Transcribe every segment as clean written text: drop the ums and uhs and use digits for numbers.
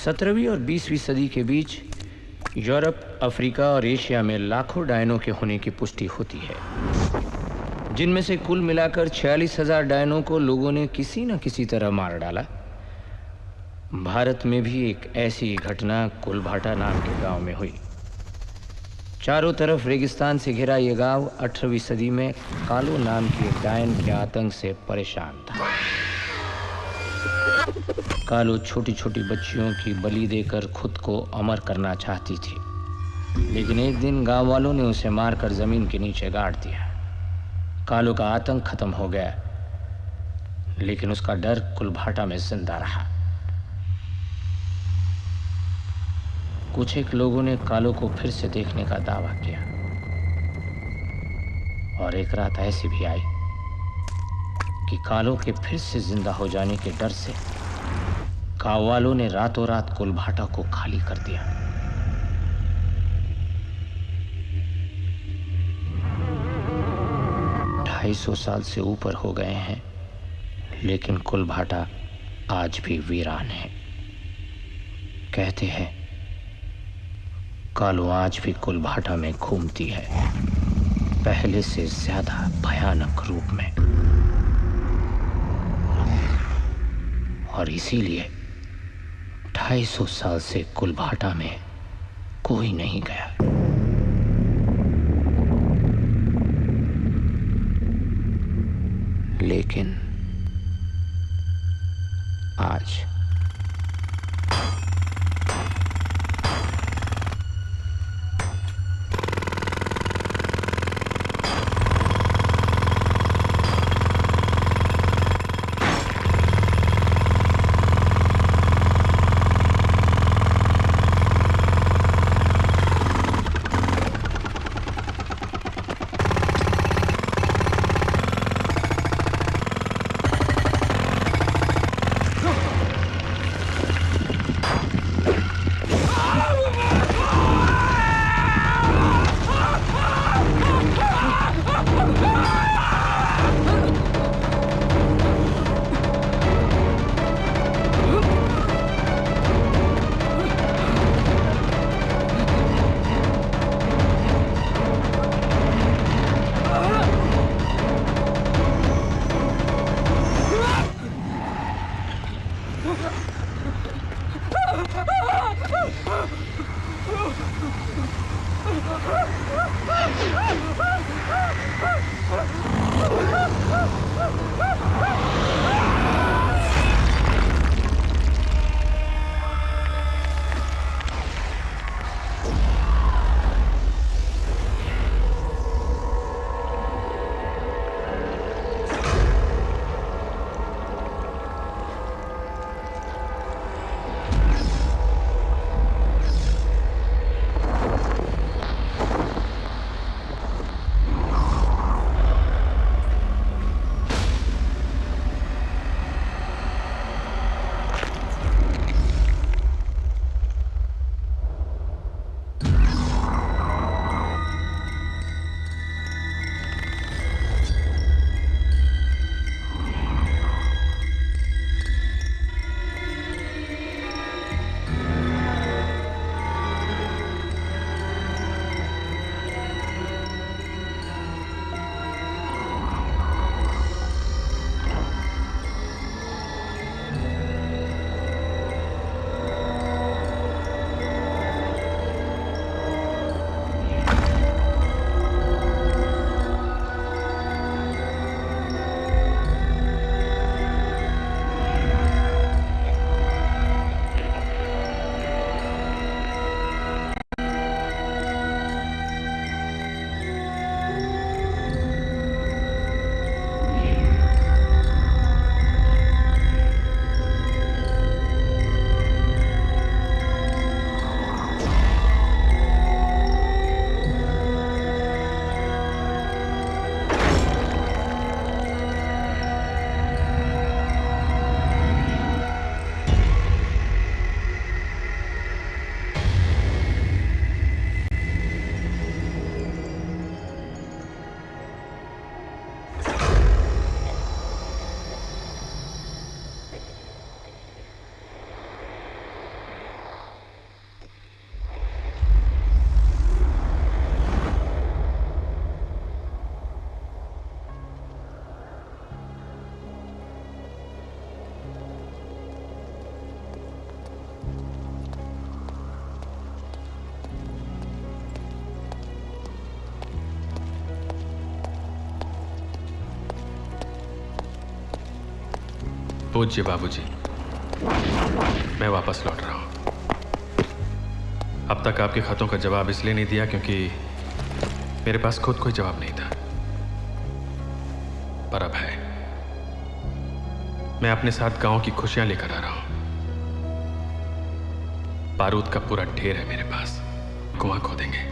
17वीं और 20वीं सदी के बीच यूरोप, अफ्रीका और एशिया में लाखों डायनों के होने की पुष्टि होती है, जिनमें से कुल मिलाकर 46,000 डायनों को लोगों ने किसी न किसी तरह मार डाला। भारत में भी एक ऐसी घटना कुलभाटा नाम के गांव में हुई। चारों तरफ रेगिस्तान से घिरा यह गांव 18वीं सदी में कालो नाम के एक डायन के आतंक से परेशान था। कालो छोटी छोटी बच्चियों की बलि देकर खुद को अमर करना चाहती थी, लेकिन एक दिन गांव वालों ने उसे मारकर जमीन के नीचे गाड़ दिया। कालो का आतंक खत्म हो गया, लेकिन उसका डर कुलभाटा में जिंदा रहा। कुछ एक लोगों ने कालो को फिर से देखने का दावा किया, और एक रात ऐसी भी आई कि कालो के फिर से जिंदा हो जाने के डर से गांव वालों ने रातों रात कुलभाटा को खाली कर दिया। ढाई सौ साल से ऊपर हो गए हैं, लेकिन कुलभाटा आज भी वीरान है। कहते हैं कालो आज भी कुलभाटा में घूमती है, पहले से ज्यादा भयानक रूप में, और इसीलिए 250 साल से कुलभाटा में कोई नहीं गया। लेकिन आज पूज्य बाबूजी, मैं वापस लौट रहा हूं। अब तक आपके खतों का जवाब इसलिए नहीं दिया क्योंकि मेरे पास खुद कोई जवाब नहीं था, पर अब है। मैं अपने साथ गांव की खुशियां लेकर आ रहा हूं। बारूद का पूरा ढेर है मेरे पास, कुआं खोदेंगे।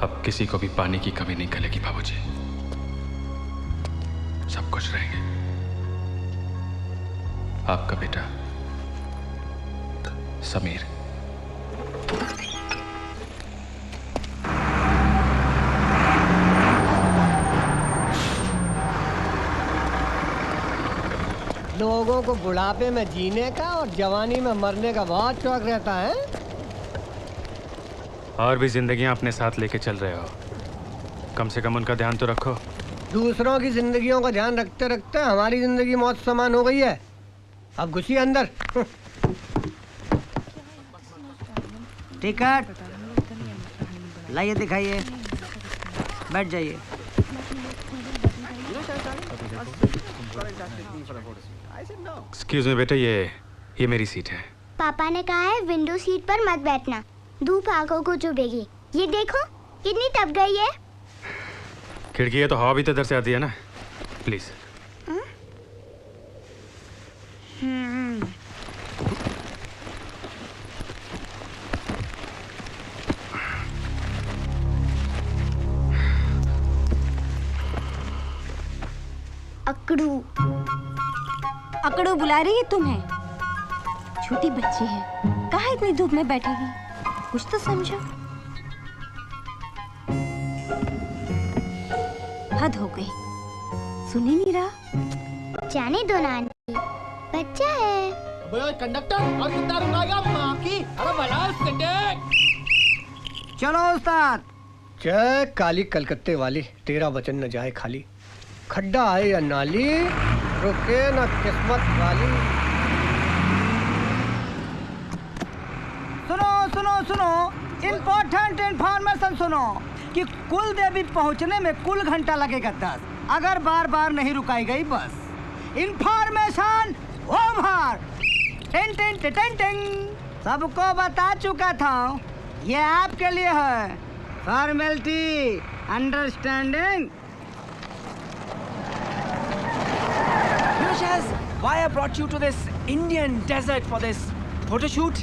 अब किसी को भी पानी की कमी नहीं खलेगी बाबूजी, सब खुश रहेंगे। आपका बेटा समीर। लोगों को बुढ़ापे में जीने का और जवानी में मरने का बहुत शौक रहता है। और भी जिंदगियां अपने साथ लेके चल रहे हो, कम से कम उनका ध्यान तो रखो। दूसरों की जिंदगियों का ध्यान रखते रखते हमारी जिंदगी मौत समान हो गई है। अब घुसिए अंदर। टिकट लाइए, दिखाइए, बैठ जाइए। एक्सक्यूज मी बेटा, ये मेरी सीट है। पापा ने कहा है विंडो सीट पर मत बैठना, धूप आंखों को चुभेगी। ये देखो कितनी तप गई है। खिड़की है तो हवा भी तो इधर से आती है ना, प्लीज। अकड़ू अकड़ू बुला रही है तुम्हें। छोटी बच्ची है, कहाँ इतनी धूप में बैठेगी, कुछ तो समझो। हद हो गई, सुनी नहीं रहा। जाने दो नानी, बच्चा है। कंडक्टर और कितना रुकाएगा माँ की? अरे भला चलो उस्ताद। जय काली कलकत्ते वाली, तेरा वचन न जाए खाली। खड्डा है या नाली, रुके न किस्मत वाली। सुनो सुनो सुनो, इम्पोर्टेंट इन्फॉर्मेशन सुनो कि कुल देवी पहुंचने में कुल घंटा लगेगा 10, अगर बार बार नहीं रुकाई गई बस। Information over. Tin tin tin tin tin. सबको बता चुका था, ये आपके लिए है। Formality, understanding. Why I brought you to this Indian desert for this photo shoot?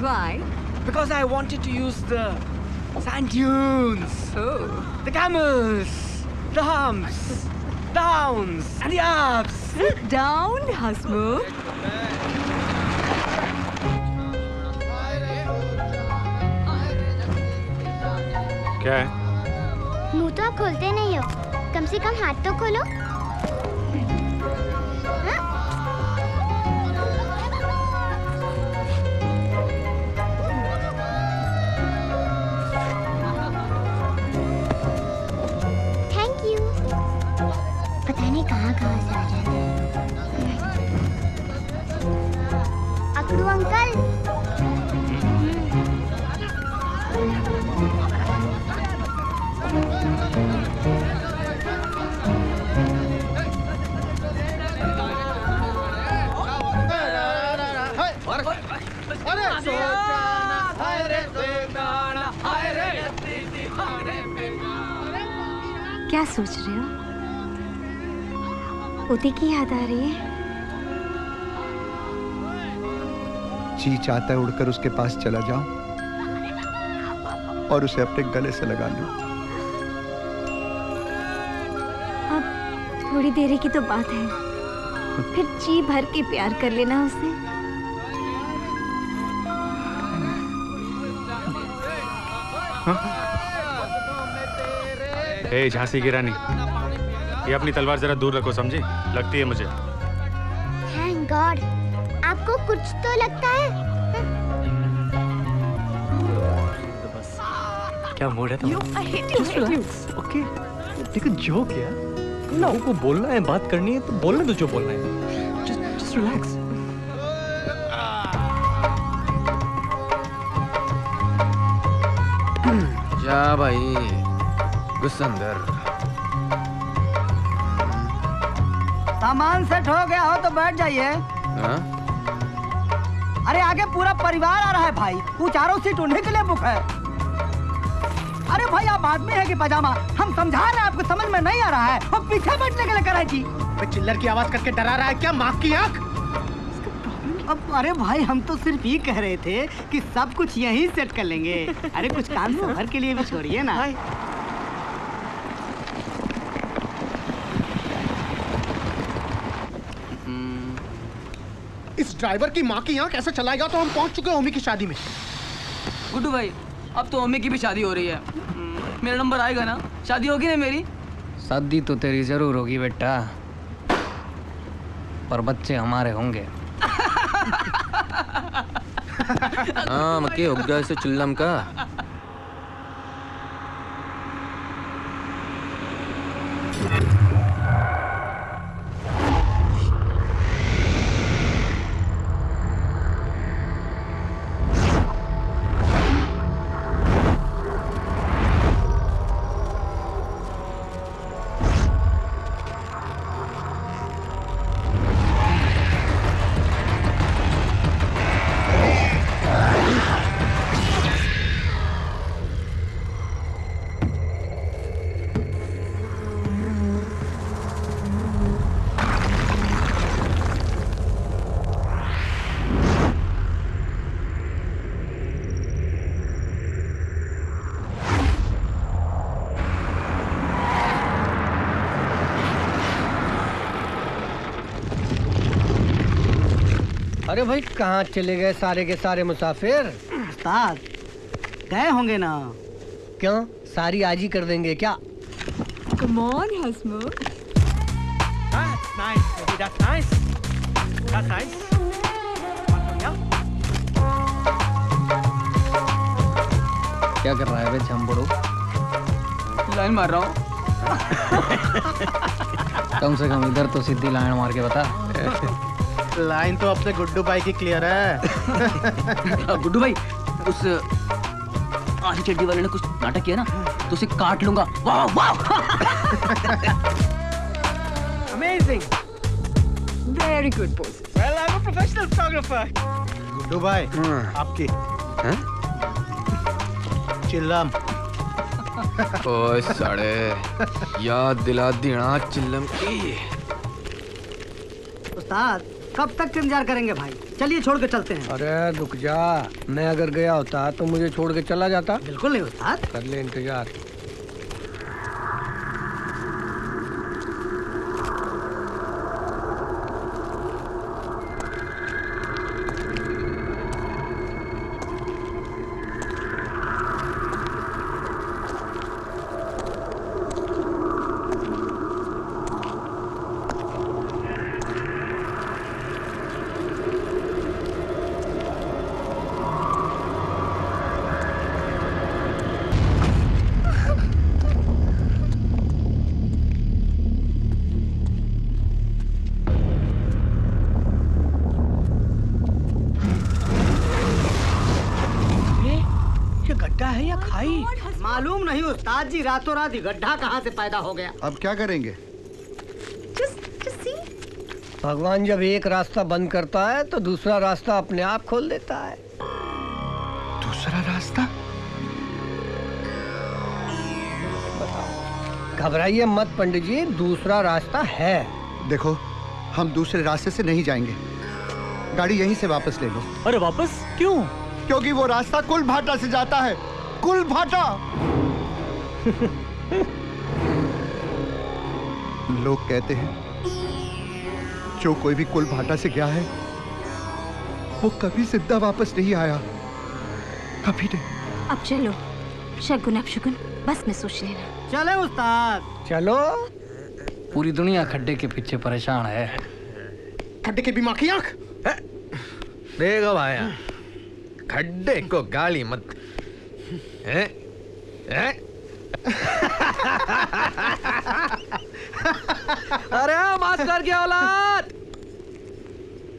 Why? Because I wanted to use the sand dunes, the camels, the humps, the hounds, and the ups. Sit down, Hasmukh. क्या है? मुंह तो आप खोलते नहीं हो, कम से कम हाथ तो खोलो। पता नहीं कहाँ से आ जाते हैं। अकड़ू अंकल। क्या सोच रहे हो? उते की याद आ रही है? जी चाहता है उड़कर उसके पास चला जाऊं और उसे अपने गले से लगा लूं। अब थोड़ी देर की तो बात है, फिर जी भर के प्यार कर लेना उसे। ए झांसी की रानी, ये अपनी तलवार जरा दूर रखो, समझी? लगती है मुझे। Thank God, आपको कुछ तो लगता है। क्या मूड है तुम्हारा? ओके, लेकिन जो क्या लोगों को बोलना है, बात करनी है तो बोलने दो जो बोलना है। Just relax. जा भाई, घुस अंदर। सामान सेट हो गया हो तो बैठ जाइए। हाँ? अरे आगे पूरा परिवार आ रहा है भाई, वो चारों सीट उन्हीं के लिए बुक है। अरे भाई आप आदमी है कि पजामा? हम समझा रहे हैं, आपको समझ में नहीं आ रहा है। और पीछे बैठने के लिए करा जी। चिल्लर की आवाज करके डरा रहा है क्या? माँ की आँख। अब अरे भाई हम तो सिर्फ ये कह रहे थे कि सब कुछ यहीं सेट कर लेंगे। अरे कुछ काम सफर के लिए भी छोड़िए ना। इस ड्राइवर की माँ की आँख ऐसे चलाएगा तो हम पहुँच चुके हैं ओमी की शादी में। गुड्डू भाई अब तो ओमी की भी शादी हो रही है, मेरा नंबर आएगा ना? शादी होगी ना मेरी? शादी तो तेरी जरूर होगी बेटा, पर बच्चे हमारे होंगे। हाँ मक्के हो गया इसे चिल्लम का। अरे भाई कहाँ चले गए सारे के सारे मुसाफिर? उस्ताद गए होंगे ना। क्यों, सारी आज ही कर देंगे क्या? Come on, Hasmukh. That's nice, baby, that's nice. That's nice. क्या कर रहा है बे झम्बड़ू? लाइन मार रहा हूँ। कम से कम इधर तो सीधी लाइन मार के बता। लाइन तो अपने गुड्डू भाई की क्लियर है। गुड्डू भाई उस आधी चड्डी वाले ने कुछ नाटक किया ना तो उसे काट लूंगा। वाह वाह। Amazing. Very good pose. Well, I'm a professional photographer. Guddu भाई आपकी चिल्लम। ओए साड़े याद दिला दी ना चिल्लम की। उस्ताद कब तक इंतजार करेंगे भाई? चलिए छोड़ के चलते हैं। अरे रुक जा, मैं अगर गया होता तो मुझे छोड़ के चला जाता। बिल्कुल नहीं उस्ताद। कर ले इंतजार। है या खाई? मालूम नहीं उस्ताद जी, रातों रात गड्ढा कहाँ से पैदा हो गया। अब क्या करेंगे? भगवान जब एक रास्ता बंद करता है तो दूसरा रास्ता अपने आप खोल देता है। दूसरा रास्ता? घबराइए मत पंडित जी, दूसरा रास्ता है। देखो, हम दूसरे रास्ते से नहीं जाएंगे। गाड़ी यहीं से वापस ले लो। अरे वापस क्यों? क्योंकि वो रास्ता कुलभाटा से जाता है। कुलभाटा। लोग कहते हैं जो कोई भी कुलभाटा से गया है वो कभी जिंदा वापस नहीं आया, कभी नहीं। अब चलो, शगुन अपशगुन बस में सोच लेना। चले उस्ताद। चलो। पूरी दुनिया खड्डे के पीछे परेशान है। खड्डे के बीमा की आंख। देखो भाया, खड्डे को गाली मत। हैं? हैं? अरे मास्टर की औलाद,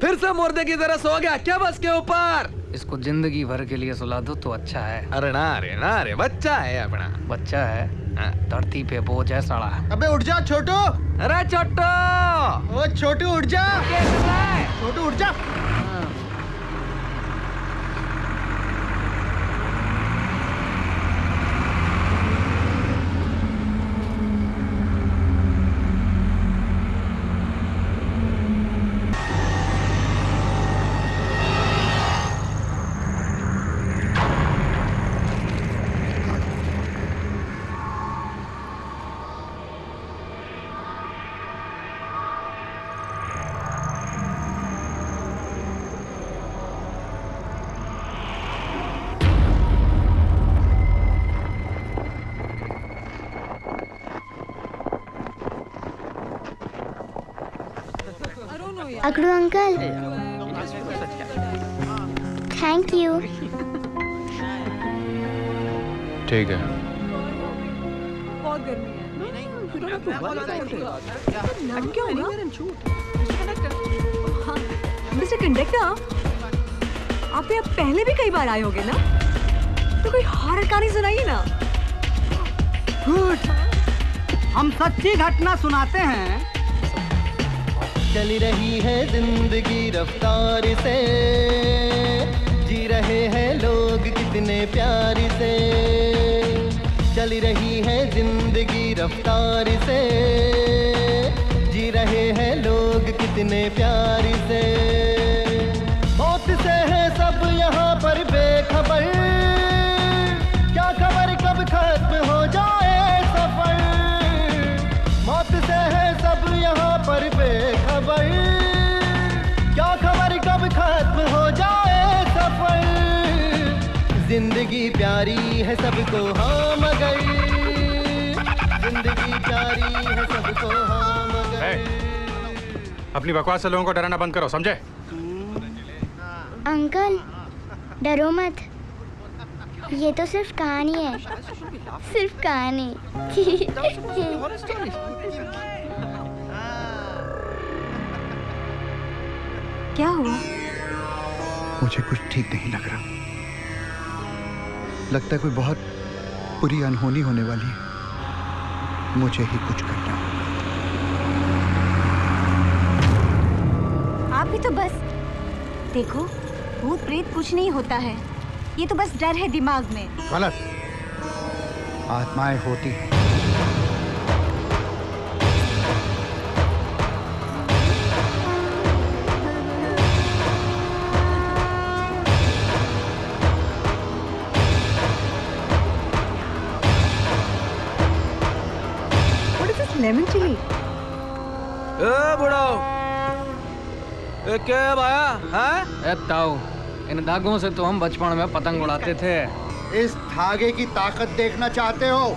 फिर से मुर्दे की तरह सो गया क्या बस के ऊपर? इसको जिंदगी भर के लिए सुला दो तो अच्छा है। अरे ना रे, बच्चा है अपना। बच्चा है, धरती पे बोझ है साला। अबे उठ जा छोटू। अरे छोटो, ओ छोटू उठ जा, छोटू उठ जा। अकड़ू अंकल, थैंक यू। ठीक है। बहुत गर्मी है। मिस्टर कंडक्टर, आप यहाँ पहले भी कई बार आए होंगे ना, तो कोई हॉरर कहानी सुनाइए ना। गुड, हम सच्ची घटना सुनाते हैं। चल रही है जिंदगी रफ्तार से, जी रहे हैं लोग कितने प्यार से। चल रही है जिंदगी रफ्तार से, जी रहे हैं लोग कितने प्यार से। मौत से है सब यहाँ पर बेखबर, क्या खबर कब खत्म हो जाए सफर। मौत से है सब यहाँ पर बेखबर, क्या खबर कब खत्म हो जाए सफर। जिंदगी प्यारी है सबको हाँ मगर, जिंदगी प्यारी है सबको हाँ मगर। अपनी बकवास से लोगों को डराना बंद करो, समझे? अंकल डरो मत, ये तो सिर्फ कहानी है, सिर्फ कहानी। क्या हुआ? मुझे कुछ ठीक नहीं लग रहा। लगता है कोई बहुत बुरी अनहोनी होने वाली है। मुझे ही कुछ करना होगा। आप भी तो बस देखो, भूत प्रेत कुछ नहीं होता है, ये तो बस डर है दिमाग में। गलत, आत्माएं होती हैं। Lemon chilli. बुढ़ाओ, क्या भाया है? ताऊ, इन धागों से तो हम बचपन में पतंग उड़ाते थे। इस धागे की ताकत देखना चाहते हो?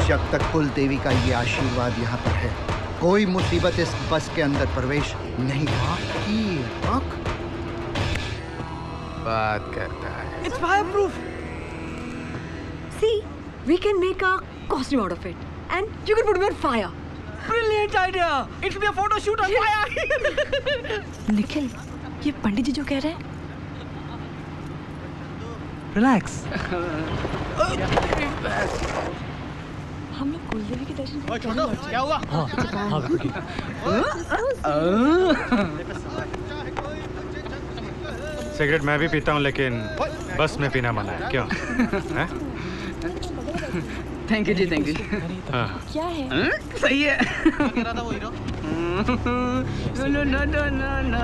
जब तक कुल देवी का ये आशीर्वाद यहाँ पर है, कोई मुसीबत इस बस के अंदर प्रवेश नहीं की। बात करता है। It's fireproof. See, we can make a costume out of it, and you can put it on fire. Brilliant idea. It will be a photo shoot on fire. Nikhil, ये पंडित जी जो कह रहे हैं। Relax. हम लोग कुलदेवी के दर्शन क्या हुआ? सिगरेट मैं भी पीता हूँ, लेकिन बस में पीना मना है। क्यों? Thank you ji, thank you. क्या है? सही है। No no no no no.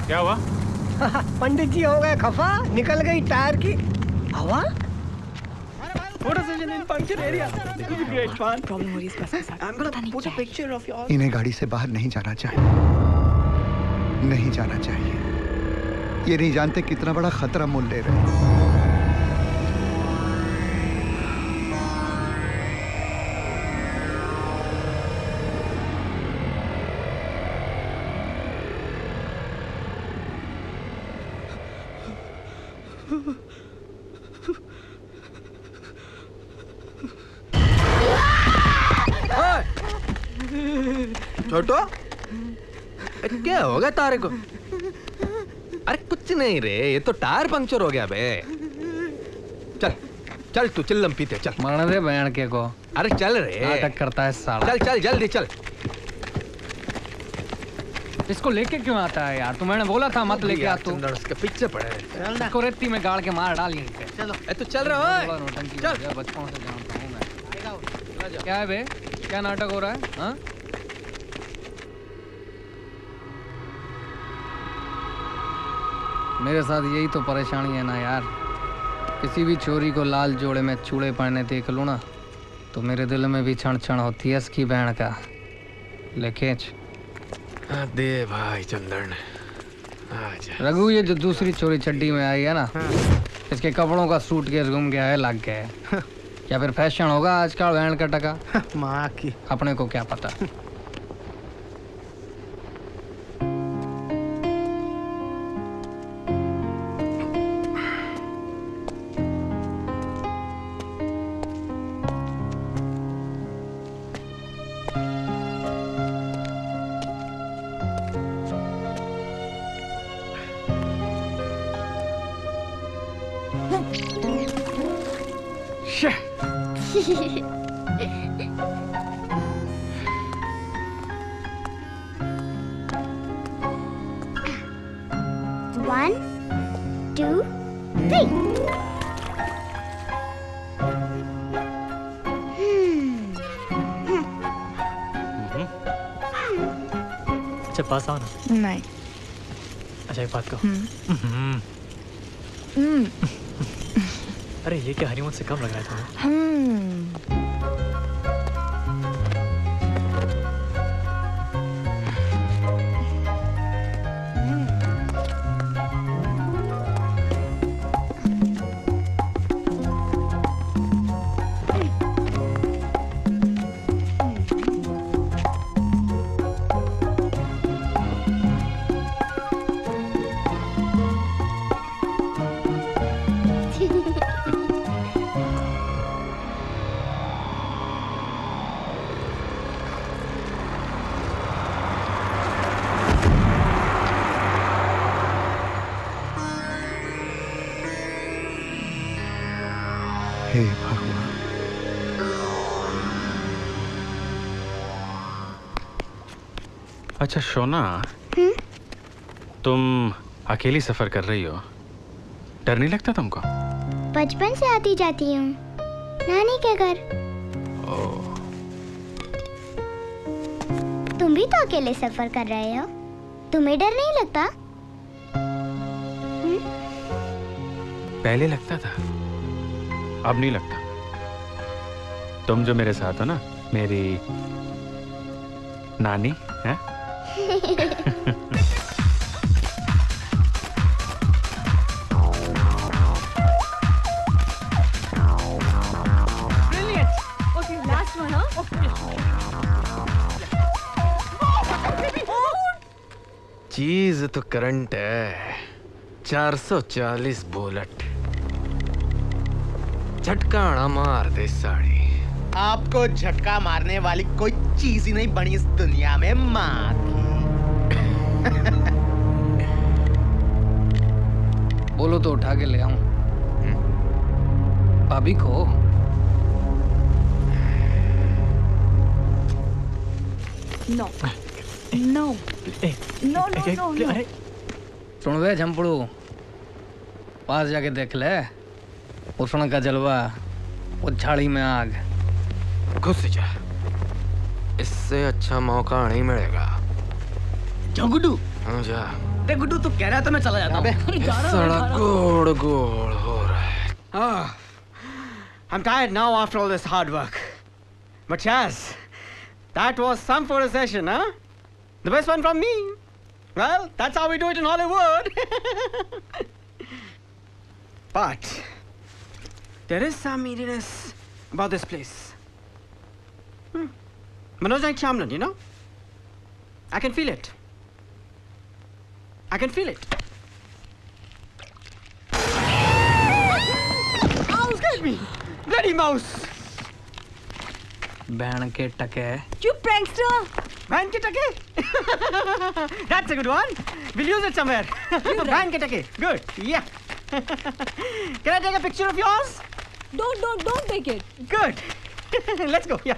क्या हुआ? पंडित जी हो गए खफा, निकल गई टायर की हवा। प्रॉब्लम हो रही है इस बस के साथ। पता नहीं क्या है। इन्हें गाड़ी से बाहर नहीं जाना चाहिए, नहीं जाना चाहिए। ये नहीं जानते कितना बड़ा खतरा मोल ले रहे हैं। छोटो, क्या हो गया तारे को? अरे कुछ नहीं रे, ये तो टायर पंक्चर हो गया बे। चल चल तू चिल्लम पीते चल। मरने दे बहन के को। अरे चल रे, नाटक करता है साला। चल चल जल्दी चल। इसको लेके क्यों आता है यार? मैंने बोला था मत लेके आ तू। उसके पीछे पड़े। इसको रेती में गाड़ के मार डाल यहीं पे। चलो तू चल रहा है? चल। बचपन से जानता हूँ मैं। क्या है बे? क्या नाटक हो रहा है? हाँ? मेरे साथ यही तो परेशानी है ना यार। किसी भी चोरी को लाल जोड़े में चूड़े पहने देख लूँ ना तो मेरे दिल में भी क्षण क्षण होती है इसकी बहन का। लेकिन दे भाई चंदन। रघु, ये जो दूसरी चोरी चड्डी में आई है ना, इसके कपड़ों का सूटकेस गुम गया है, लग गया है। या फिर फैशन होगा आज का बहन का टका। माँ की अपने को क्या पता। One, two, three. अच्छा पास आओ ना। नहीं। अच्छा एक बात कहो। अरे ये क्या हनीमून से कम लग रहा है तुम्हें? हे भगवान। अच्छा शोना, तुम अकेली सफर कर रही हो, डर नहीं लगता तुमको? बचपन से आती जाती हूँ नानी के घर। तुम भी तो अकेले सफर कर रहे हो, तुम्हें डर नहीं लगता? पहले लगता था, अब नहीं लगता। तुम जो मेरे साथ हो ना, मेरी नानी है। चीज तो करंट है। 440 बुलेट झटकाना मार दे साड़ी। आपको झटका मारने वाली कोई चीज ही नहीं बनी इस दुनिया में माँ की। बोलो तो उठा के ले आऊं भाभी को। No no no no no. सुन वे झंपड़ू, पास जाके देख ले उष्ण का जलवा, वो झाड़ी में आग। घुस जा, इससे अच्छा मौका नहीं मिलेगा। जा गुड्डू। हाँ जा। देख गुड्डू, तू कह रहा है तो मैं चला जाता हूँ। सड़क गोल गोल हो रहा है। I'm tired now after all this hard work. But yes, that was some photo session, huh? The best one from me. Well, that's how we do it in Hollywood. But there is some eeriness about this place. Manoj Naik Shamlan, you know? I can feel it. I can feel it. me! Bloody mouse! बहन के टके. You prankster! Man ke take? That's a good one. We'll use it somewhere. Man ke take. Good. Yeah. Can I take a picture of yours? Don't take it. Good. Let's go. Yeah.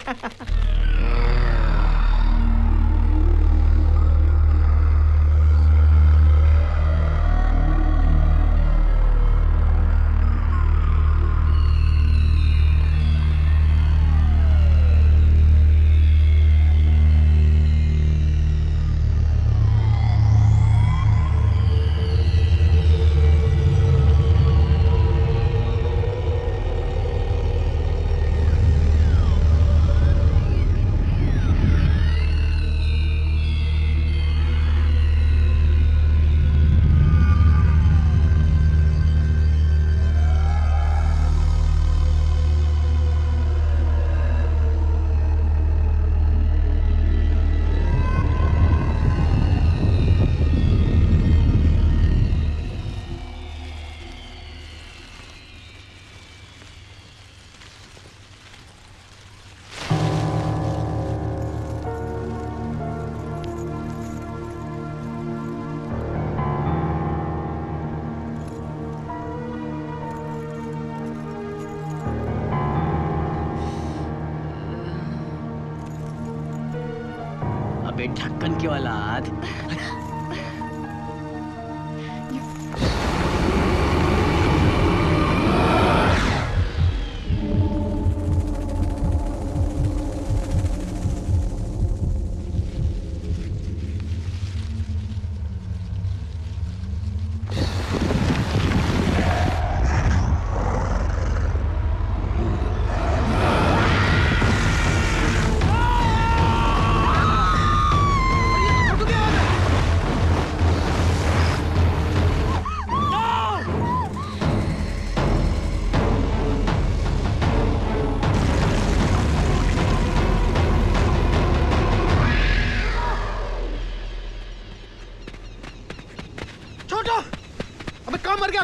अबे ढक्कन की औलाद.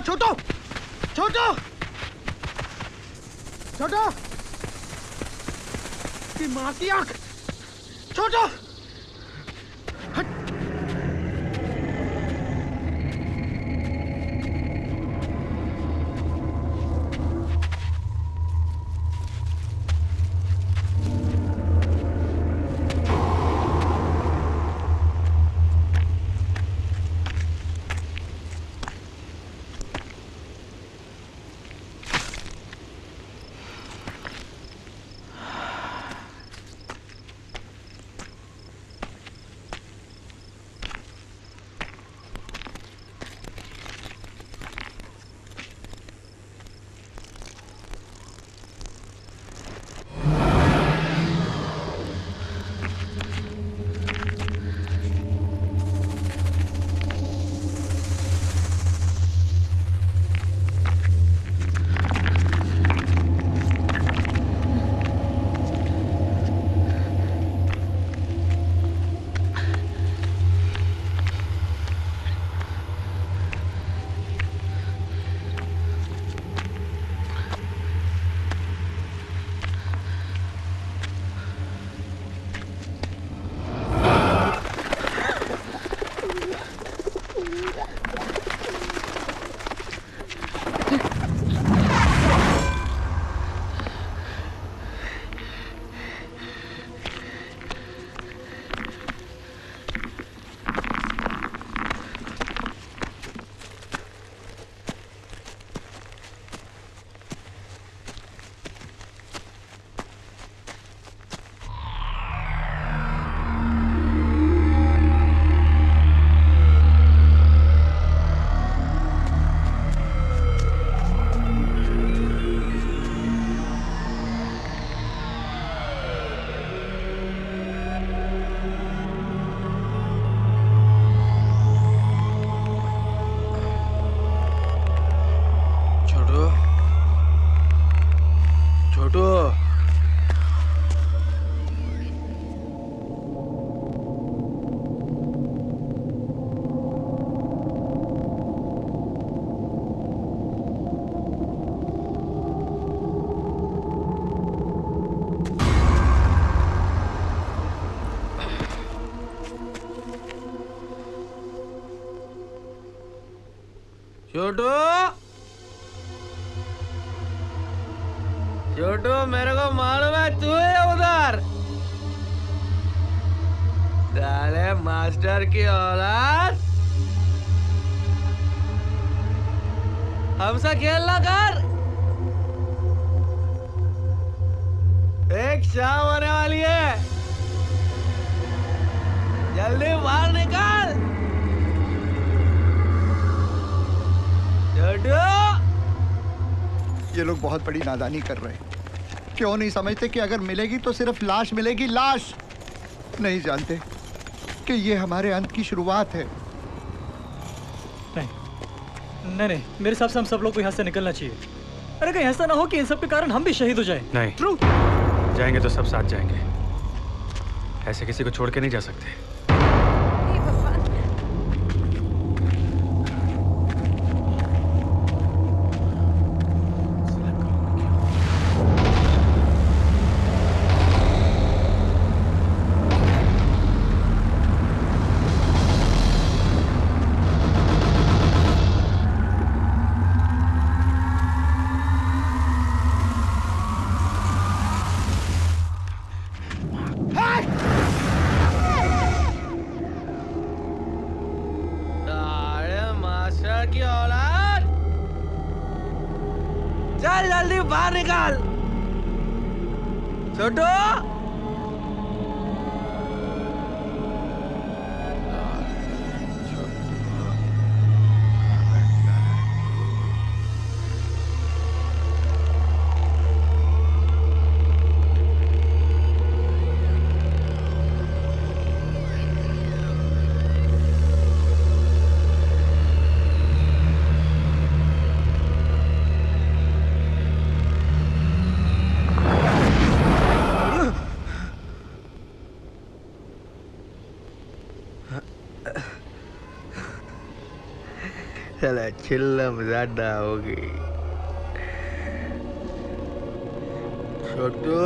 छोटो छोटो छोटो की माँ की आंख छोटो छोटू, छोटू मेरे को मालूम है तू है उधर। साले मास्टर की औलाद, हमसे खेलना कर। एक शाम होने वाली है, जल्दी बाहर निकाल। ये लोग बहुत बड़ी नादानी कर रहे हैं। क्यों नहीं समझते कि अगर मिलेगी तो सिर्फ लाश मिलेगी, लाश। नहीं जानते कि ये हमारे अंत की शुरुआत है। नहीं नहीं, मेरे हिसाब से हम सब लोग को यहाँ से निकलना चाहिए। अरे कहीं ऐसा ना हो कि इन सब के कारण हम भी शहीद हो जाएं। नहीं, जाएंगे तो सब साथ जाएंगे। ऐसे किसी को छोड़ के नहीं जा सकते। की औलाद, चल जल्दी बाहर निकाल। छोटू, चला चिल्लम ज्यादा हो गई। छोटू,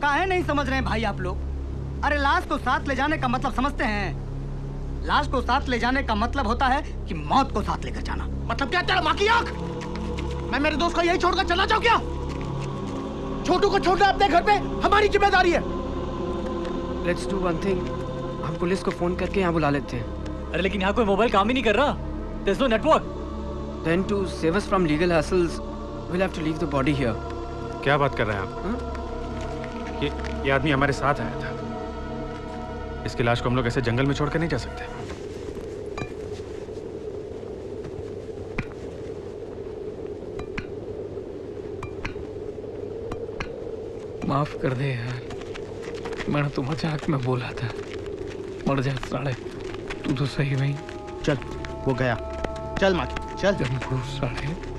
काहे नहीं समझ रहे हैं भाई आप लोग? अरे लाश को साथ ले जाने का मतलब समझते हैं? लाश को साथ ले जाने का मतलब होता है कि मौत को साथ लेकर जाना। मतलब क्या तेरा माँ की आंख? मैं मेरे दोस्त को यही छोड़कर चला जाऊं क्या? छोटू को छोड़ना अपने घर पे हमारी जिम्मेदारी है। लेट्स डू वन थिंग, हम पुलिस को फोन करके यहाँ बुला लेते हैं। अरे लेकिन यहाँ कोई मोबाइल काम ही नहीं कर रहा। There's no network. Then to save us from legal hassles, we'll have to leave the body here. क्या बात कर रहे हैं आप? ये आदमी हमारे साथ आया था। इसकी लाश को हम लोग ऐसे जंगल में छोड़ कर नहीं जा सकते। माफ कर दे यार, मैंने तो मजाक में बोला था। मर जा साले, तू तो सही नहीं। चल, वो गया। चल माकी, चल। साले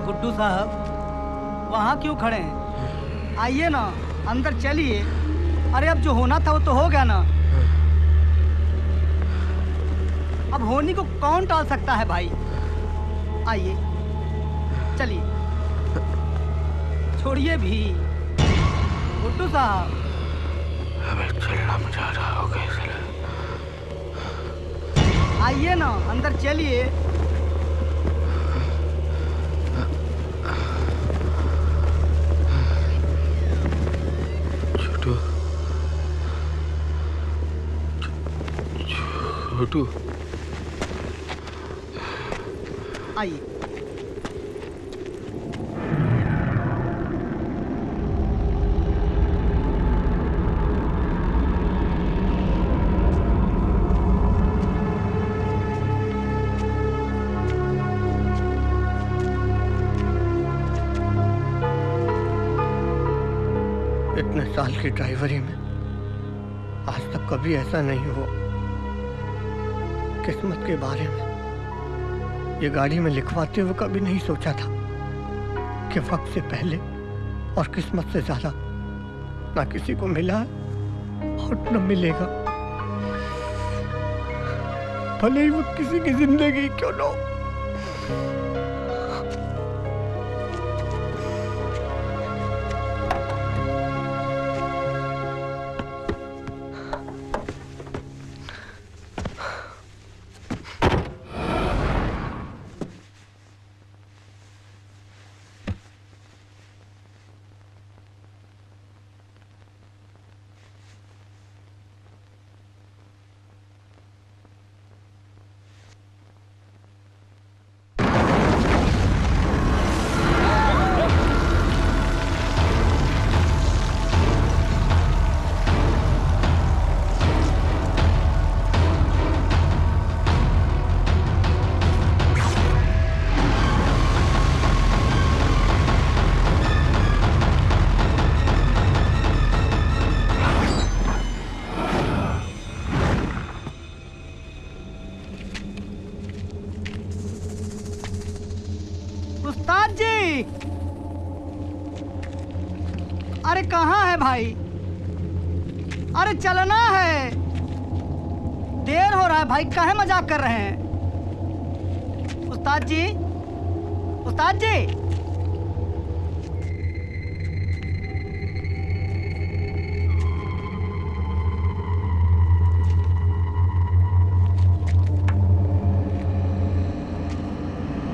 गुड्डू साहब, वहाँ क्यों खड़े हैं? आइए ना, अंदर चलिए। अरे अब जो होना था वो तो हो गया ना। अब होने को कौन टाल सकता है भाई? आइए, चलिए। छोड़िए भी गुड्डू साहब। हमें चलना मजा रहा होगा इसलिए। आइए ना, अंदर चलिए। छोटू, आइए। साल की ड्राइवरी में आज तक कभी ऐसा नहीं हुआ। किस्मत के बारे में ये गाड़ी में लिखवाते हुए कभी नहीं सोचा था कि वक्त से पहले और किस्मत से ज्यादा ना किसी को मिला और न मिलेगा, भले ही वो किसी की जिंदगी क्यों न हो। उस्ताद जी, अरे कहाँ है भाई? अरे चलना है, देर हो रहा है भाई, काहे मजाक कर रहे हैं? उस्ताद जी, उस्ताद जी,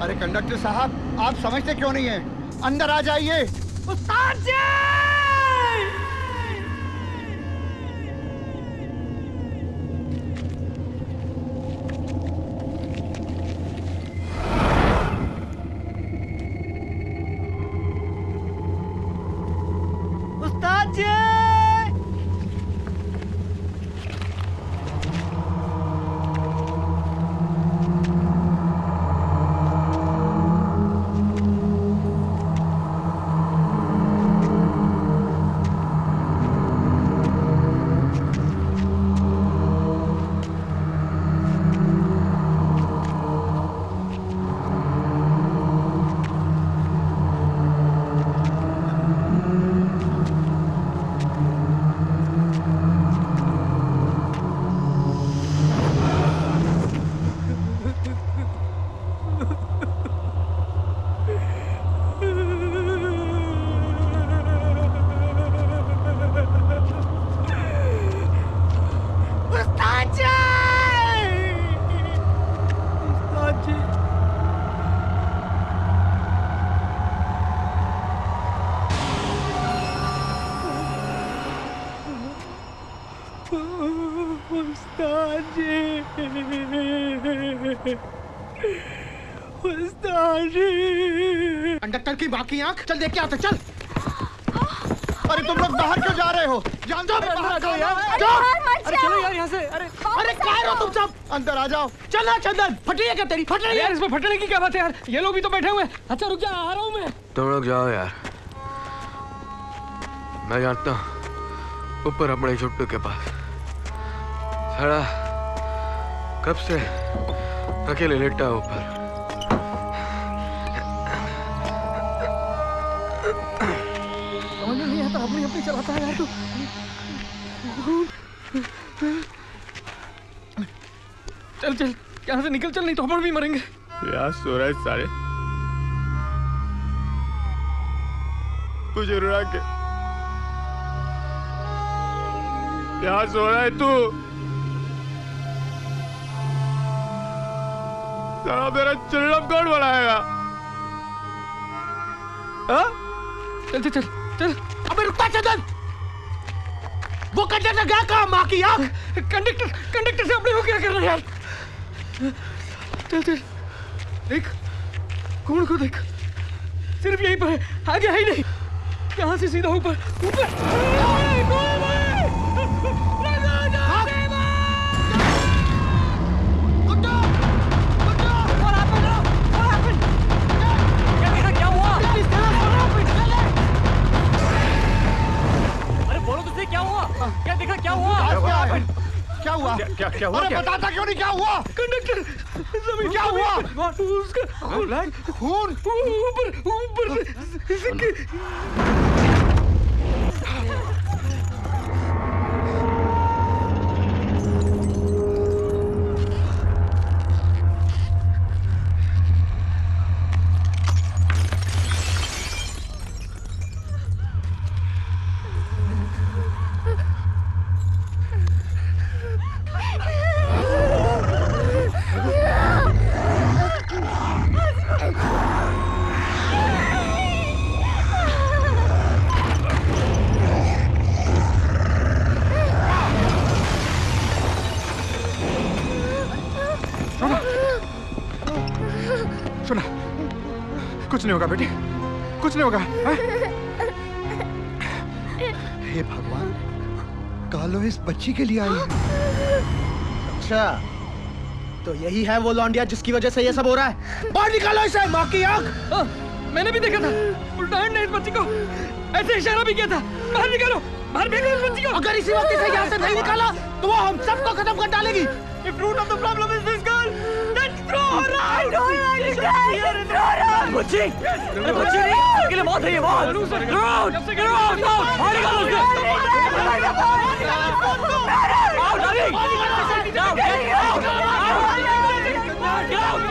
अरे कंडक्टर साहब, आप समझते क्यों नहीं हैं? अंदर आ जाइए। उस्ताद जी! उस्ताद जी! कंडक्टर की बाकी आंख, चल देख के आते, चल। अरे तुम लोग बाहर क्यों जा रहे हो? जान दो बाहर जाओ यार। अरे चलो यार यहाँ से। अरे क्या हो तुम सब? अंदर आ जाओ। चल चंदन, फट रही है क्या तेरी? फट रही है? इसमें फटने की क्या बात है यार? ये लोग भी तो बैठे हुए हैं। अच्छा रुक जा, आ रहा हूँ मैं। तुम लोग जाओ यार, मैं जानता हूँ ऊपर अपने छुट्टू के पास सारा कब से अकेले लेटा ऊपर। समझ में नहीं आता, अपनी अपनी चलाता है यार तू। चल चल यहाँ से निकल, चल नहीं तो हम भी मरेंगे। यार सो रहे सारे, मुझे रुला के यहाँ सो रहा है तू। सारा मेरा चिल्लम कौन बनाएगा? चल चल चल चल। अबे रुकता चंदन, वो कंडक्टर गया कहाँ? माँ की आँख। कंडक्टर से अपने हो क्या कर रहे हैं यार? चल चल देख, कौन को देख, सिर्फ यहीं पर है, आगे है ही नहीं। यहाँ से सीधा ऊपर ऊपर। क्या हुआ? अरे बोलो क्या देखा? क्या हुआ? क्या हुआ? क्या हुआ? अरे बताता क्यों नहीं क्या हुआ? कंडक्टर जमीन क्या हुआ? उसका खून ऊपर सुना, कुछ नहीं होगा बेटी, कुछ नहीं होगा। हे भगवान, कालो इस बच्ची के लिए आई है। अच्छा, तो यही है वो लौंडिया जिसकी वजह से ये सब हो रहा है। बाहर निकालो इसे, माँ की आँख। मैंने भी देखा था, उल्टान ने इस बच्ची को ऐसे इशारा भी किया था। बाहर निकालो, बाहर भेजो इस बच्ची को। अगर इसी वक्त इसे यहाँ से नहीं निकाला, तो वो हम सबको खत्म कर डालेगी। If root of the problem is this girl, then throw her out. I don't understand. Throw her out. बच्ची, अरे बच्ची नहीं, अकेले मौत है ये मौत। Throw out, get out, no, बाहर निकालो उसे। Out, darling. Now, get out. Get out.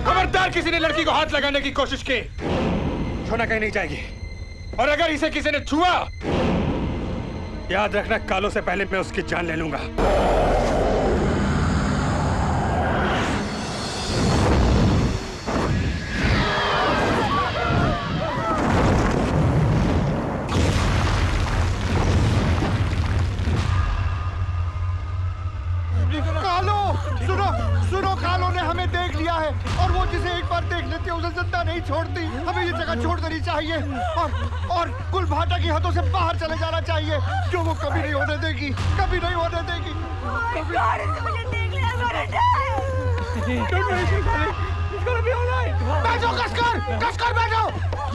खबरदार किसी ने लड़की को हाथ लगाने की कोशिश की, सोना कहीं नहीं जाएगी। और अगर इसे किसी ने छुआ, याद रखना कालो से पहले मैं उसकी जान ले लूंगा। कालो ने हमें देख लिया है और वो जिसे एक बार देख लेती है उसे जिंदा नहीं छोड़ती। हमें ये जगह छोड़ देनी चाहिए और कुल भाटा की हदों से बाहर चले जाना चाहिए, जो वो कभी नहीं होने देगी, कभी नहीं होने देगी। बैठो कसकर बैठो,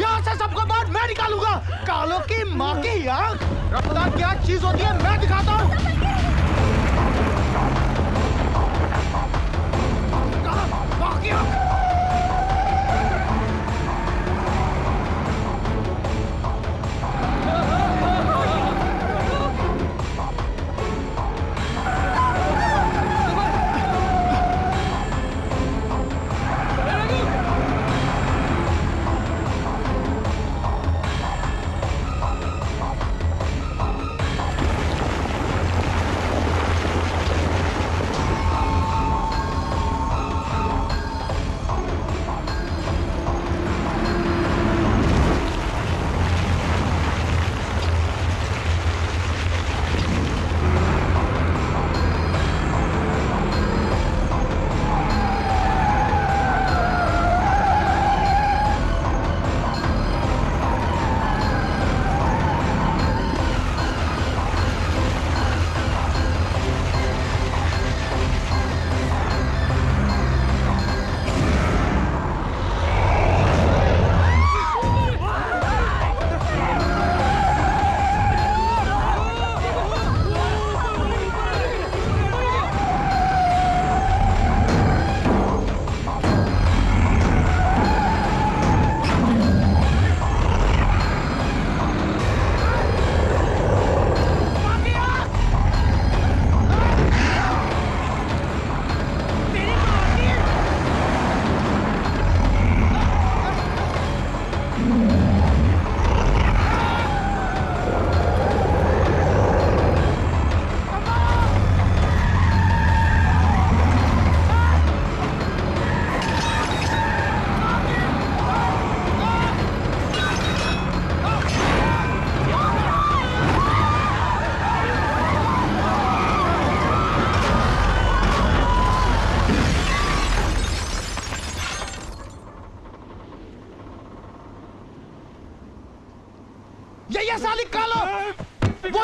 यहाँ से सबको बाहर मैं निकालूंगा। कालो की माँ की आँख, रफ्तार क्या चीज होती है मैं दिखाता हूँ।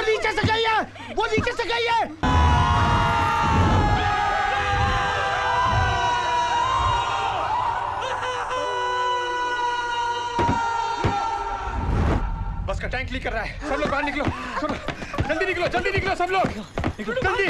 नीचे से गई है, वो नीचे से गई है। बस का टैंक लीक कर रहा है। सब लोग बाहर निकलो, सुनो, जल्दी निकलो सब लोग, जल्दी।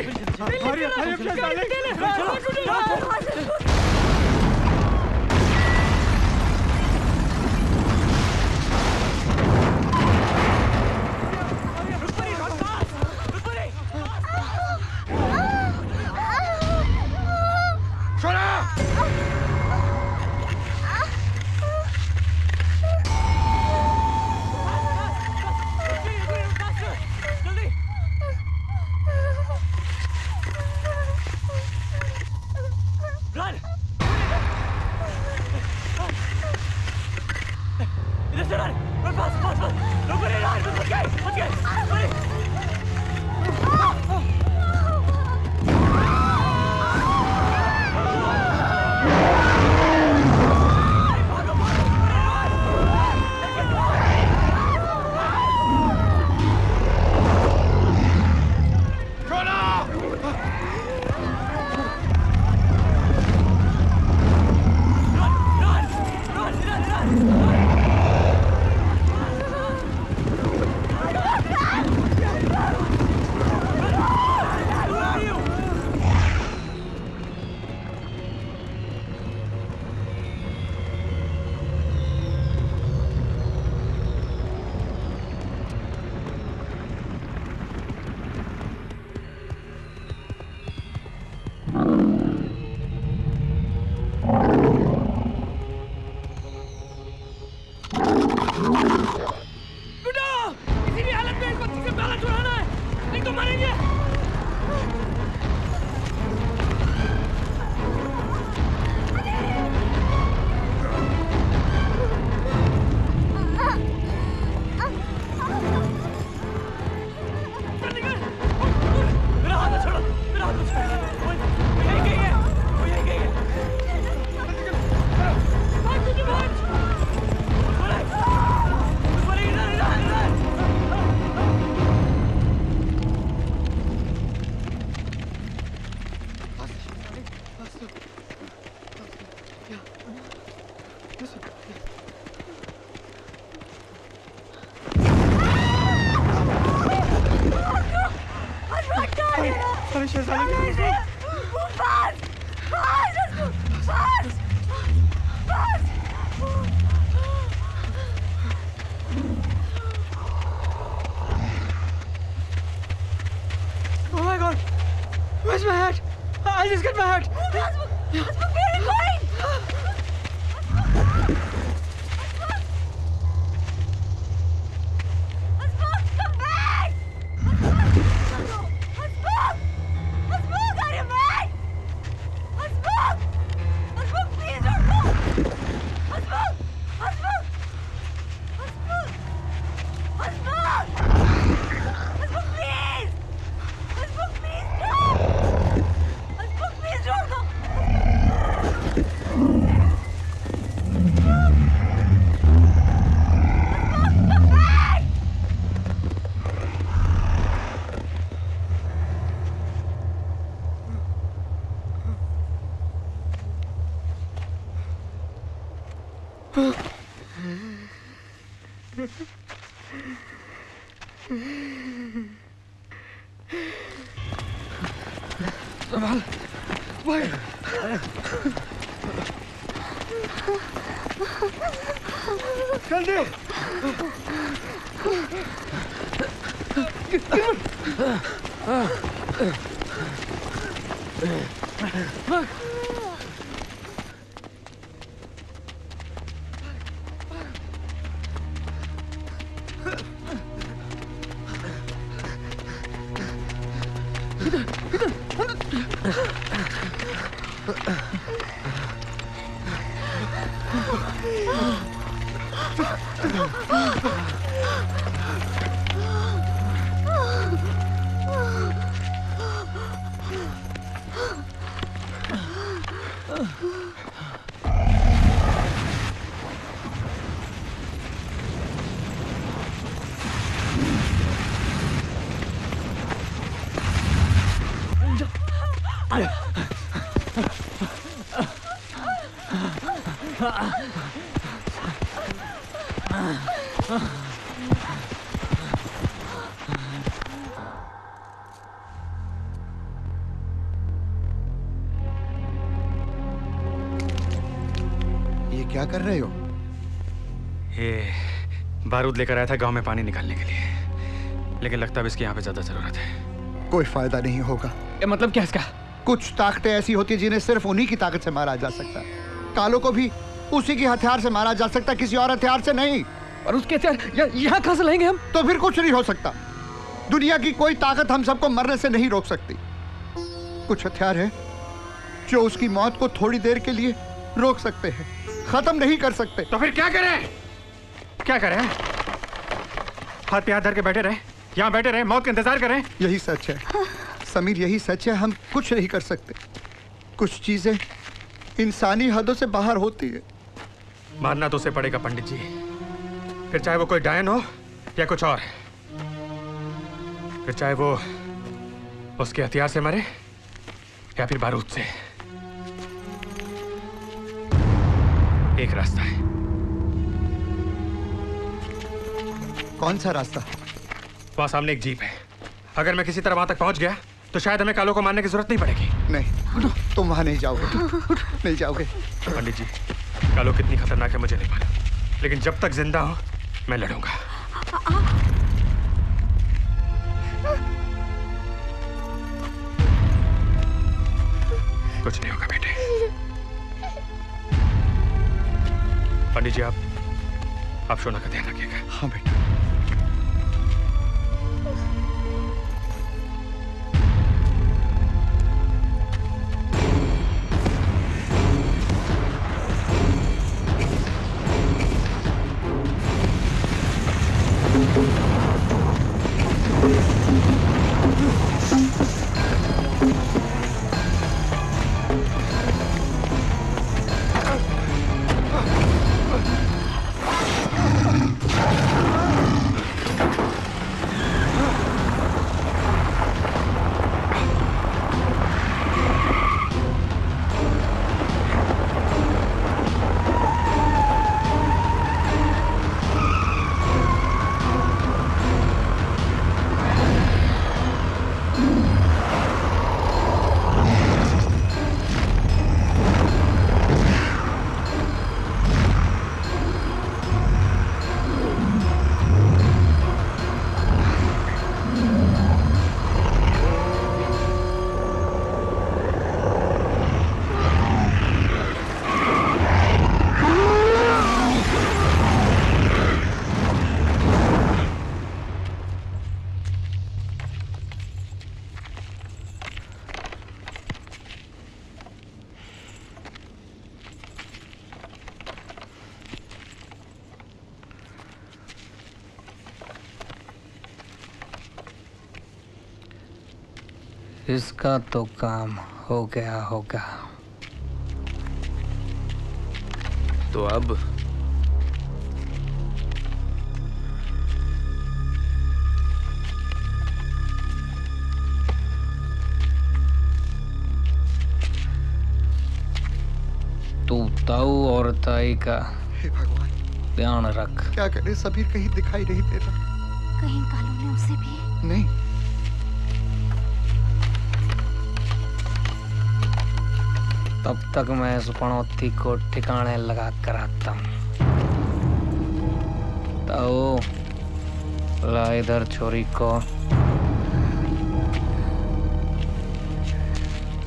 संभाल भाई। जल्दी ये क्या कर रहे हो? ये बारूद लेकर आया था गांव में पानी निकालने के लिए, लेकिन लगता है इसकी यहाँ पे ज्यादा जरूरत है। कोई फायदा नहीं होगा। मतलब क्या इसका? कुछ ताकतें ऐसी होती हैं जिन्हें सिर्फ उन्हीं की ताकत से मारा जा सकता है। कालो को भी उसी के हथियार से मारा जा सकता है, किसी और हथियार से नहीं। और उसके हथियार यहाँ कहाँ से लाएंगे हम? तो फिर कुछ नहीं हो सकता। दुनिया की कोई ताकत हम सबको मरने से नहीं रोक सकती। कुछ हथियार है जो उसकी मौत को थोड़ी देर के लिए रोक सकते हैं, खत्म नहीं कर सकते। तो फिर क्या करें? क्या करें? हाथ पे हाथ धर के बैठे रहे, यहाँ बैठे रहे, मौत का इंतजार करें? यही सच है समीर, यही सच है। हम कुछ नहीं कर सकते। कुछ चीजें इंसानी हदों से बाहर होती है। मारना तो उसे पड़ेगा पंडित जी, फिर चाहे वो कोई डायन हो या कुछ और, फिर चाहे वो उसके हथियार से मरे या फिर बारूद से। एक रास्ता है। कौन सा रास्ता? वहां सामने एक जीप है। अगर मैं किसी तरह वहां तक पहुंच गया तो शायद हमें कालो को मारने की जरूरत नहीं पड़ेगी। नहीं, तुम वहां नहीं जाओगे। नहीं जाओगे। पंडित जी, कालो कितनी खतरनाक है मुझे नहीं मालूम, लेकिन जब तक जिंदा हूं मैं लड़ूंगा। कुछ नहीं होगा बेटे। पंडित जी, आप शोना का ध्यान रखिएगा। हाँ बेटा। इसका तो काम हो गया होगा। तो अब तू ताऊ और ताई का हे भगवान ध्यान रख। क्या करे, समीर कहीं दिखाई नहीं दे रहा। कहीं कालू ने उसे भी? नहीं। तब तक मैं इस पनौती को ठिकाने लगा कर आता हूँ। ताऊ, ला इधर छोरी को।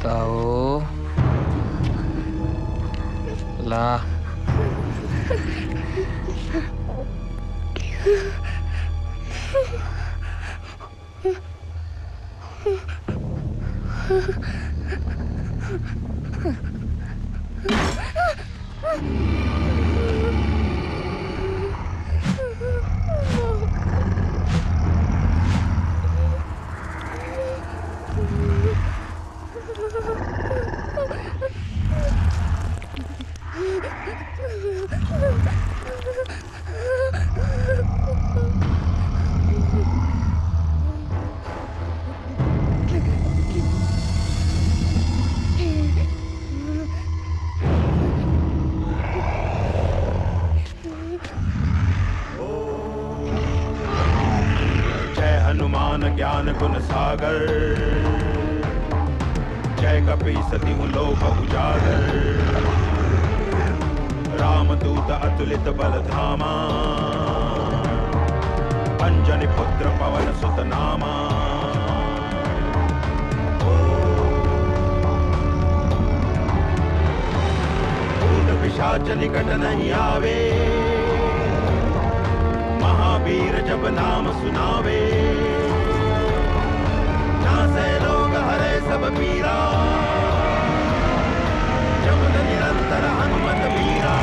ताऊ, ला। ज्ञान गुण सागर, जय कपी सती लोक उजागर, रामदूत अतुलित बल धामा, अंजनी पुत्र पवन सुत नामा। भूत पिशाच निकट नहीं आवे, महावीर जब नाम सुनावे, नासे रोग हरे सब पीरा, जपत निरंतर हनुमत वीरा।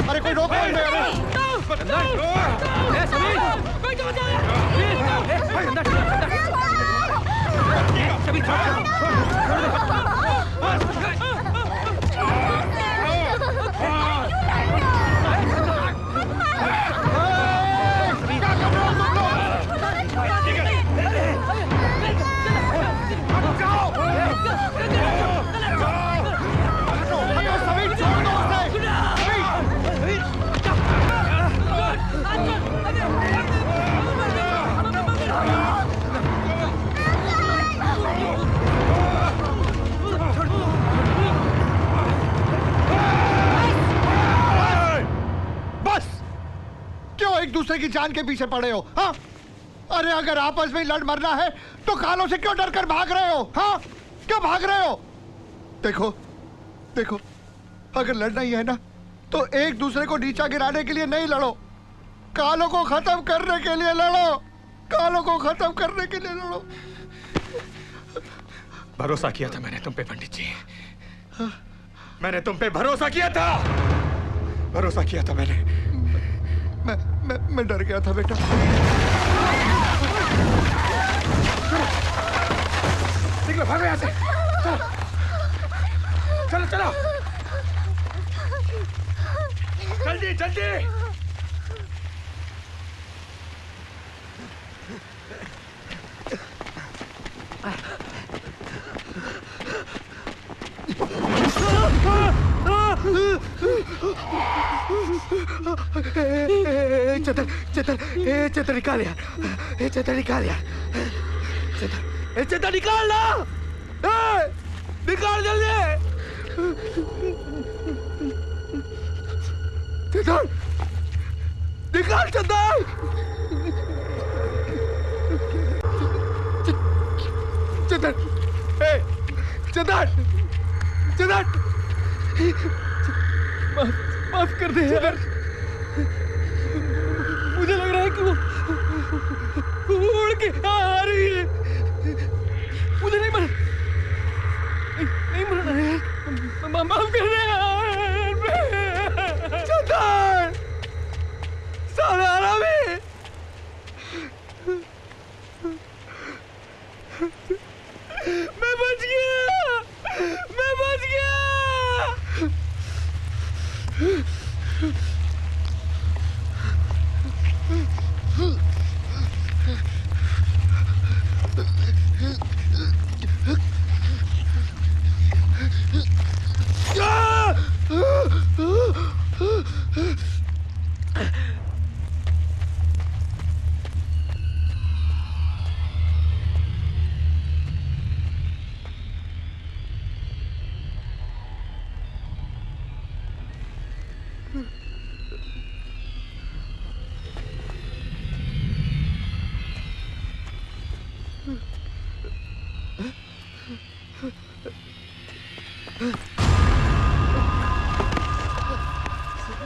अरे कोई रोक एक दूसरे की जान के पीछे पड़े हो? हाँ, अरे अगर आपस में लड़ मरना है तो कालों से क्यों डरकर भाग रहे हो? हाँ, क्यों भाग रहे हो? देखो देखो, अगर लड़ना ही है ना तो एक दूसरे को नीचा गिराने के लिए नहीं लड़ो, कालों को खत्म करने के लिए लड़ो, कालों को खत्म करने के लिए लड़ो। भरोसा किया था मैंने तुम पे पंडित जी, मैंने तुम पे भरोसा किया था, भरोसा किया था मैंने। मैं डर गया था बेटा। निकलो, भागो यहाँ से, चलो चलो चलो, जल्दी जल्दी। चतर चतर चतर निकाल यार, चतर निकाल यार, चतर निकाल ना, निकाल जल्दी, चतर निकाल, चतर चतर चतर चतर, माफ कर दे यार, मुझे लग रहा है कि वो उड़ के आ रही है, मुझे नहीं मरना, नहीं मरना है, माफ कर दे यार, चंदन, साले आरामी, मैं बच गया, मैं बच गया।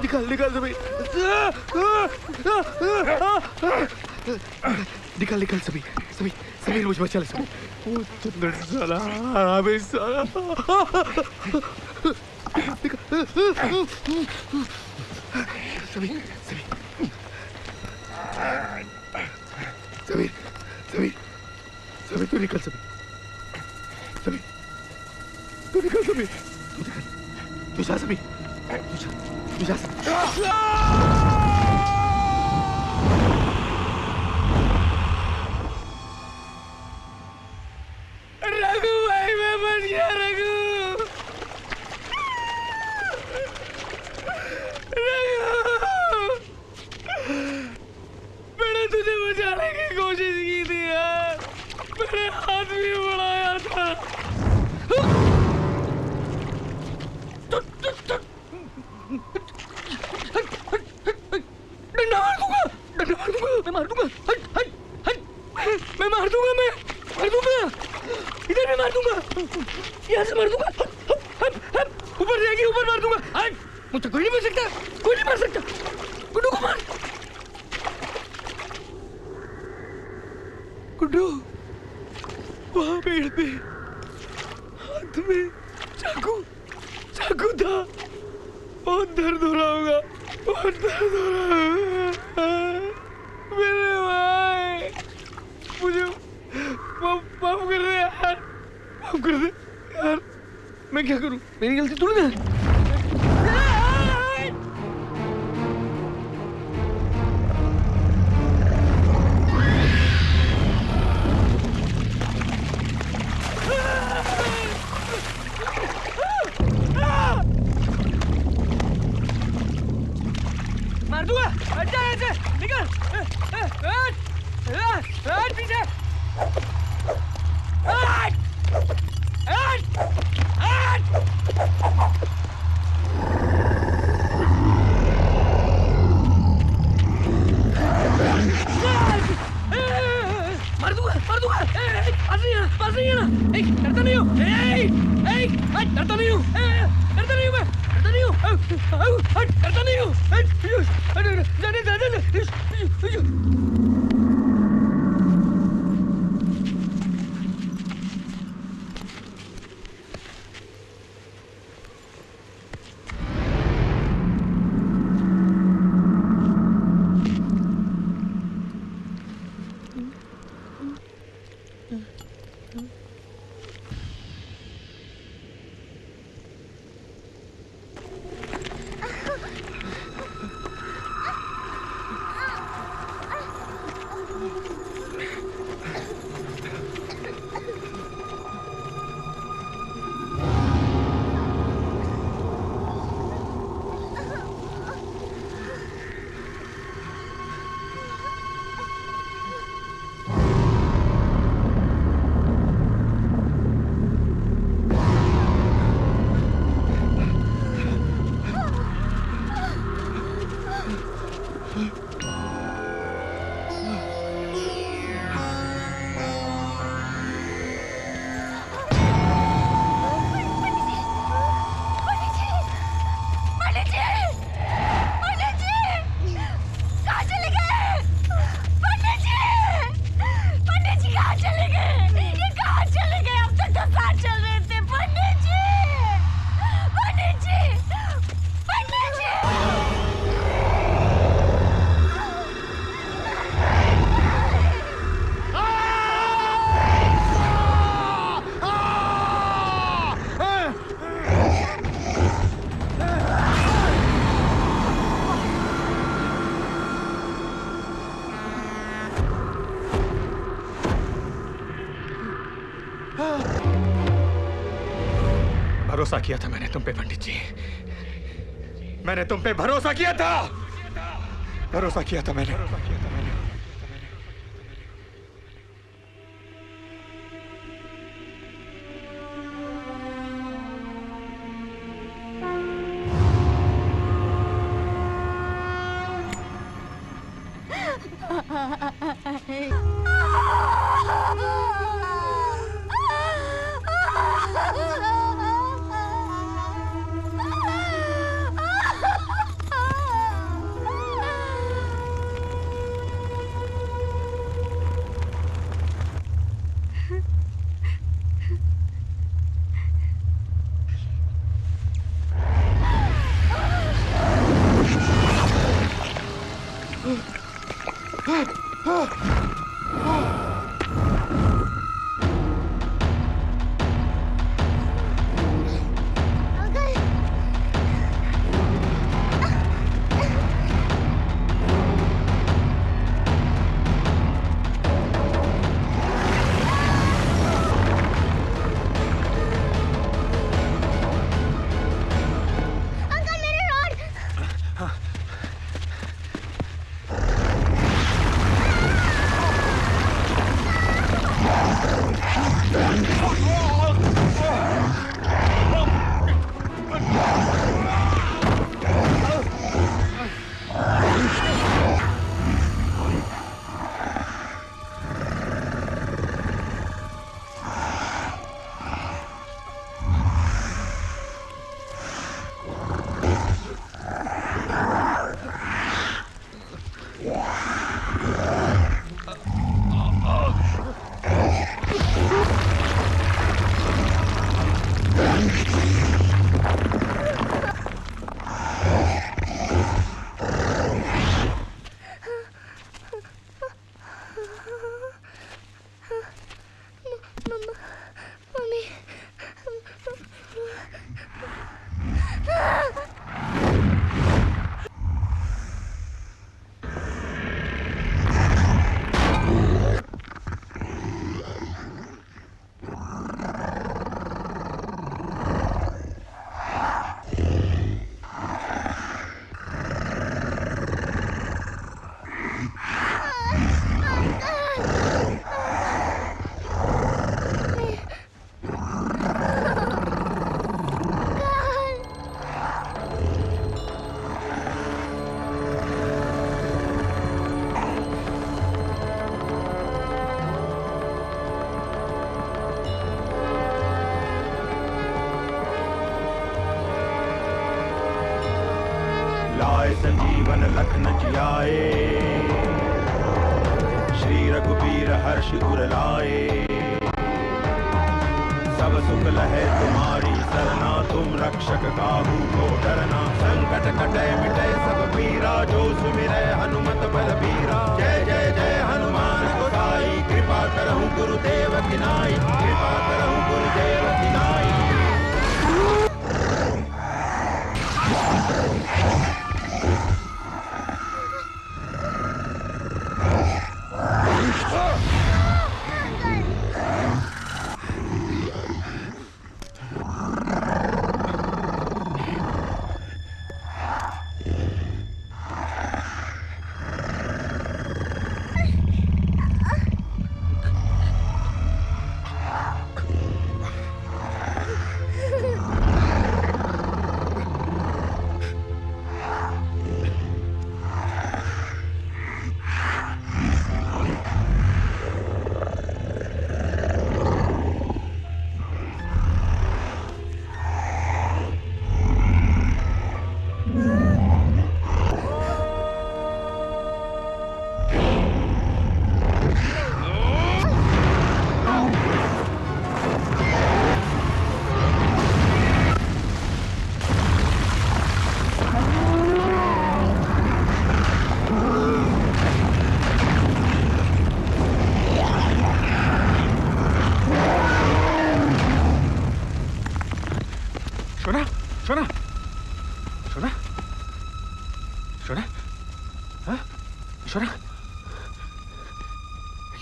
निकाल निकाल सभी, निकाल निकाल सभी सभी सभी, मुझ बचा ले सभी, वो चंदन साला, हरामी साला, सभी सभी सभी सभी सभी, तू निकल सभी सभी, तू निकल सभी, तू जा सभी, तू जा रघु भाई मैं बच गया रघु मैंने तुझे बचाने की कोशिश की थी यार मैंने हाथ भी बढ़ाया था डंडा मार दूंगा हट हट हट मैं मार दूंगा इधर मैं मार दूंगा यहाँ से मार दूंगा ऊपर जाएगी ऊपर मार दूंगा हट मुझसे कोई नहीं मार सकता गुड्डू को मार गुड्डू वहां पेड़ पे हाथ में चाकू था बहुत दर्द हो रहा होगा मेरे भाई मुझे माफ कर दे यार मैं क्या करूं मेरी गलती थोड़ी ना मार दूंगा हट जा यहाँ से निकल हट पीछे हट मार दूंगा पास नहीं आना डरता नहीं हूँ डरता नहीं हूँ भरोसा किया था मैंने तुम पे पंडित जी मैंने तुम पे भरोसा किया था मैंने संजीवन लखन जियाए, श्री रघुबीर हर्ष उर लाए। सब सुख लहे तुम्हारी सरना, तुम रक्षक काहू को डरना। संकट कटे मिटे सब पीरा, जो सुमिरै हनुमत बलबीरा। जय जय जय हनुमान गोसाई, कृपा करहु गुरुदेव की नाई, कृपा करहु गुरुदेव की नाई।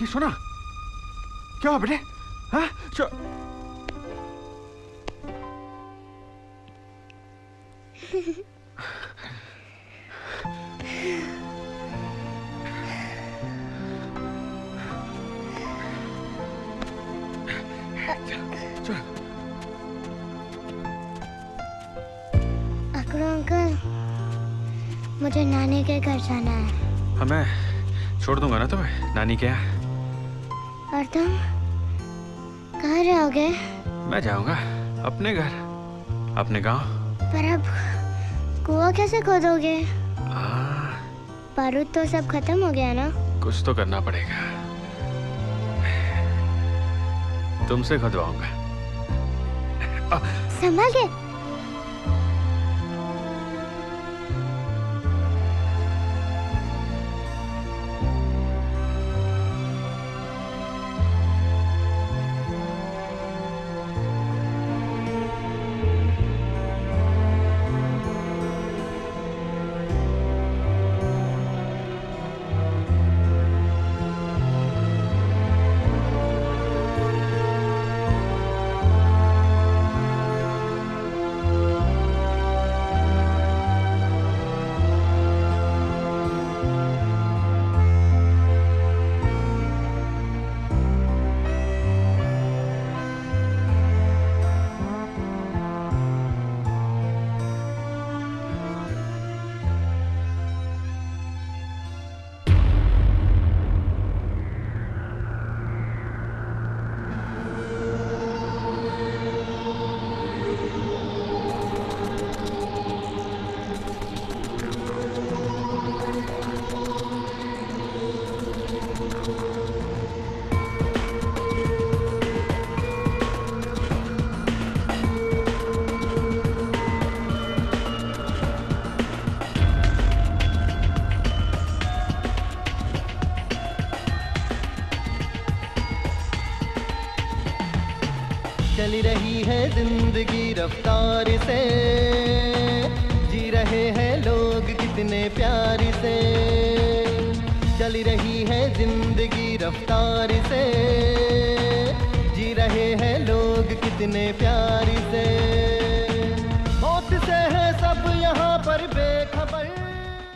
सुना क्या हुआ बेटे? हाँ अकड़ू अंकल, मुझे नानी के घर जाना है। हाँ मैं छोड़ दूंगा ना तुम्हें नानी के यहाँ। और तुम कहाँ रहोगे? मैं जाऊंगा अपने घर, अपने गांव। पर अब कुआं कैसे खोदोगे? बारूद तो सब खत्म हो गया ना। कुछ तो करना पड़ेगा, तुमसे खुदवाऊंगा। संभाल के। चली रही है जिंदगी रफ्तार से, जी रहे हैं लोग कितने प्यार से। चली रही है जिंदगी रफ्तार से, जी रहे हैं लोग कितने प्यार